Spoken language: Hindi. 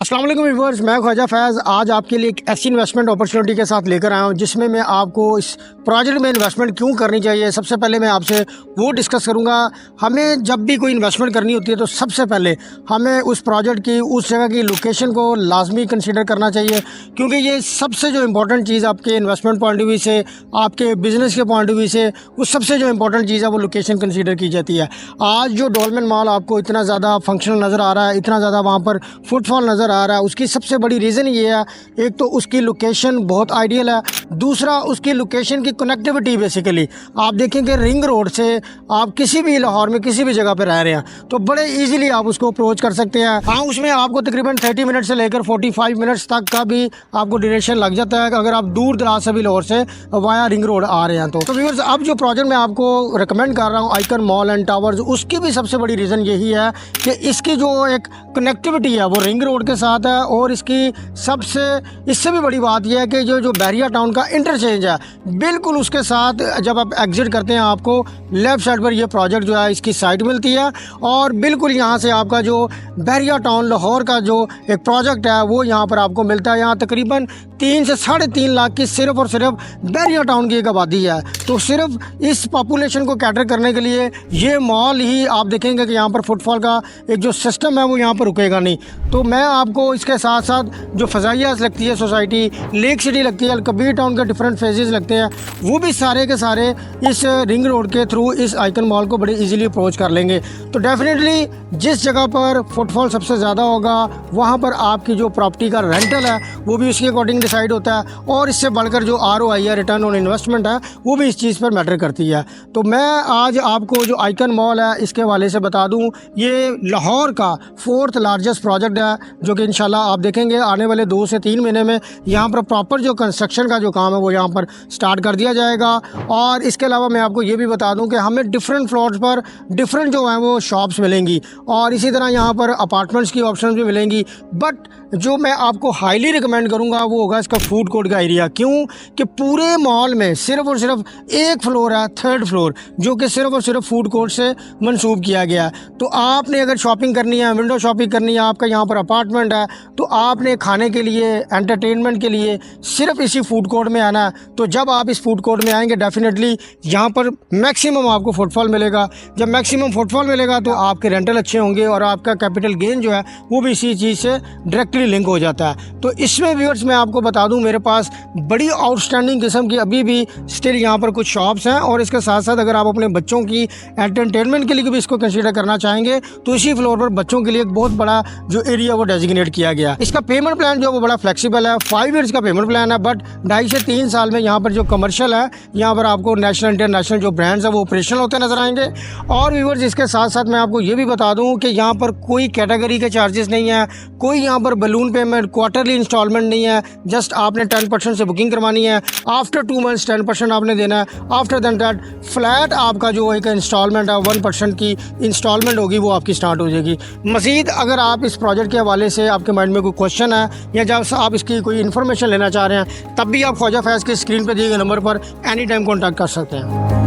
अस्सलाम वालेकुम व्यूअर्स, मैं ख्वाजा फैज़ आज आपके लिए एक ऐसी इन्वेस्टमेंट अपॉर्चुनिटी के साथ लेकर आया हूं जिसमें मैं आपको इस प्रोजेक्ट में इन्वेस्टमेंट क्यों करनी चाहिए। सबसे पहले मैं आपसे वो डिस्कस करूंगा। हमें जब भी कोई इन्वेस्टमेंट करनी होती है तो सबसे पहले हमें उस प्रोजेक्ट की, उस जगह की लोकेशन को लाजमी कंसीडर करना चाहिए, क्योंकि ये सबसे जो इम्पोर्टेंट चीज़ आपके इन्वेस्टमेंट पॉइंट ऑफ व्यू से, आपके बिज़नेस के पॉइंट ऑफ व्यू से, उस सबसे जो इम्पोर्टेंट चीज़ है वो लोकेशन कंसीडर की जाती है। आज जो डोलमेन मॉल आपको इतना ज़्यादा फंक्शनल नज़र आ रहा है, इतना ज़्यादा वहाँ पर फुटफॉल नज़र आ रहा है, उसकी सबसे बड़ी रीज़न ये है, एक तो उसकी लोकेशन बहुत आइडियल है, दूसरा उसकी लोकेशन की कनेक्टिविटी। बेसिकली आप देखेंगे रिंग रोड से आप किसी भी लाहौर में किसी भी जगह पर रह रहे हैं तो बड़े इजीली आप उसको अप्रोच कर सकते हैं। हाँ, उसमें आपको तकरीबन 30 मिनट से लेकर 45 मिनट्स तक का भी आपको ड्यूरेशन लग जाता है अगर आप दूर दराज से भी लाहौर से वाया रिंग रोड आ रहे हैं तो व्यूअर्स, अब जो प्रोजेक्ट मैं आपको रिकमेंड कर रहा हूँ आइकन मॉल एंड टावर्स, उसकी भी सबसे बड़ी रीज़न यही है कि इसकी जो एक कनेक्टिविटी है वो रिंग रोड के साथ है, और इसकी इससे भी बड़ी बात यह है कि जो बहरिया टाउन का इंटरचेंज है बिल्कुल उसके साथ जब आप एग्जिट करते हैं आपको लेफ़्ट साइड पर ये प्रोजेक्ट जो है इसकी साइट मिलती है, और बिल्कुल यहाँ से आपका जो बहरिया टाउन लाहौर का जो एक प्रोजेक्ट है वो यहाँ पर आपको मिलता है। यहाँ तकरीबन 3 से 3.5 लाख की सिर्फ और सिर्फ बहरिया टाउन की एक आबादी है, तो सिर्फ इस पॉपुलेशन को कैटर करने के लिए ये मॉल ही आप देखेंगे कि यहाँ पर फुटफॉल का एक जो सिस्टम है वो यहाँ पर रुकेगा नहीं। तो मैं आपको इसके साथ साथ जो फ़ज़ाइया लगती है सोसाइटी, लेक सिटी लगती है, अलकबीर टाउन के डिफरेंट फेजेस लगते हैं, वो भी सारे के सारे इस रिंग रोड के थ्रू इस आइकन मॉल को बड़े इजीली अप्रोच कर लेंगे। तो डेफिनेटली जिस जगह पर फुटफॉल सबसे ज़्यादा होगा वहाँ पर आपकी जो प्रॉपर्टी का रेंटल है वो भी उसके अकॉर्डिंग डिसाइड होता है, और इससे बढ़कर जो ROI है, रिटर्न ऑन इन्वेस्टमेंट है, वो भी इस चीज़ पर मैटर करती है। तो मैं आज आपको जो आइकन मॉल है इसके हवाले से बता दूँ, ये लाहौर का 4th लार्जेस्ट प्रोजेक्ट है जो कि इंशाल्लाह आप देखेंगे आने वाले 2 से 3 महीने में यहाँ पर प्रॉपर जो कंस्ट्रक्शन का जो काम है वो यहाँ पर स्टार्ट कर दिया जाएगा। और इसके अलावा मैं आपको ये भी बता दूं कि हमें डिफरेंट फ्लोर्स पर डिफरेंट जो हैं वो शॉप्स मिलेंगी, और इसी तरह यहाँ पर अपार्टमेंट्स की ऑप्शन भी मिलेंगी। बट जो मैं आपको हाईली रिकमेंड करूँगा वो होगा इसका फूड कोर्ट का एरिया। क्यों कि पूरे मॉल में सिर्फ और सिर्फ एक फ्लोर है, 3rd फ्लोर, जो कि सिर्फ और सिर्फ फूड कोर्ट से मंसूब किया गया है। तो आपने अगर शॉपिंग करनी है, विंडो शॉपिंग करनी है, आपका यहाँ पर अपार्टमेंट है, तो आपने खाने के लिए, एंटरटेनमेंट के लिए सिर्फ इसी फूड कोर्ट में आना है। तो जब आप इस फूड कोर्ट में आएंगे डेफिनेटली यहाँ पर मैक्सिमम आपको फुटफॉल मिलेगा। जब मैक्सिमम फुटफॉल मिलेगा तो आपके रेंटल अच्छे होंगे और आपका कैपिटल गेन जो है वो भी इसी चीज़ से डायरेक्टली लिंक हो जाता है। तो इसमें व्यूअर्स मैं आपको बता दूं, मेरे पास बड़ी आउटस्टैंडिंग किस्म की अभी भी स्टिल यहाँ पर कुछ शॉप्स हैं, और इसके साथ साथ अगर आप अपने बच्चों की एंटरटेनमेंट के लिए भी इसको कंसीडर करना चाहेंगे तो इसी फ्लोर पर बच्चों के लिए एक बहुत बड़ा जो एरिया वो डेजिग्नेट किया गया। इसका पेमेंट प्लान जो वो बड़ा फ्लेक्सीबल है, 5 ईयर्स का पेमेंट प्लान है, बट 2.5 से 3 साल में यहाँ पर जो कमर्शियल है यहाँ पर आपको नेशनल इंटरनेशनल जो ब्रांड्स है वो ऑपरेशनल होते नजर आएंगे। और व्यूअर्स, इसके साथ साथ मैं आपको ये भी बता दूं कि यहाँ पर कोई कैटेगरी के चार्जेस नहीं है, कोई यहाँ पर बलून पेमेंट, क्वार्टरली इंस्टॉलमेंट नहीं है। जस्ट आपने 10% से बुकिंग करवानी है, आफ्टर 2 मंथ्स 10% आपने देना है, आफ्टर दैट फ्लैट आपका जो एक इंस्टॉलमेंट है 1% की इंस्टॉलमेंट होगी वो आपकी स्टार्ट हो जाएगी। मज़ीद अगर आप इस प्रोजेक्ट के हवाले से आपके माइंड में कोई क्वेश्चन है या जब आप इसकी कोई इन्फॉर्मेशन लेना चाह रहे हैं तब भी आप ख्वाजा फैज़ के स्क्रीन पर दिए गए नंबर पर एनी टाइम कॉन्टैक्ट कर सकते हैं।